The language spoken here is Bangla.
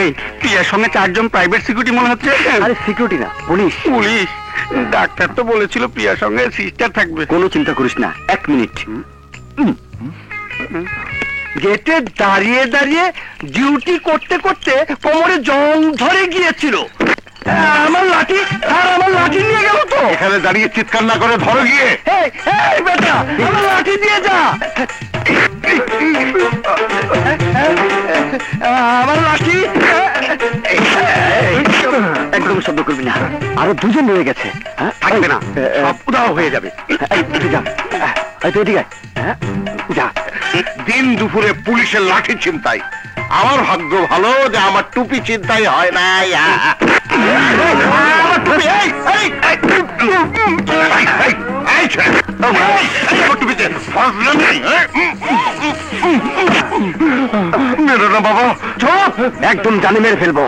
এই প্রিয়ার সঙ্গে 4 জন প্রাইভেট সিকিউরিটি মনে হচ্ছে। আরে সিকিউরিটি না, পুলিশ। পুলিশ? ডাক্তার তো বলেছিল প্রিয়ার সঙ্গে সিস্টার থাকবে। কোনো চিন্তা করিস না, 1 মিনিট। গেটে দাঁড়িয়ে দাঁড়িয়ে ডিউটি করতে করতে কোমরে জং ধরে গিয়েছিল। আমার লাঠি, আর আমার লাঠি নিয়ে গেল তো। এখানে দাঁড়িয়ে চিৎকার না করে ধরো গিয়ে। এই বেটা, আমার লাঠি দিয়ে যা। আমার লাঠি। একদম শব্দ করবি না, আরো 2 জন রয়ে গেছে। থাকবে না, সব উধাও হয়ে যাবে। যা, তুই ঠিক আছে, যা। দিন দুপুরে পুলিশের লাঠি ছিনতাই। আমার ভাগ্য ভালো যে আমার টুপি চিন্তাই হয় না। বাবা একদম জানে মেরে ফেলবো।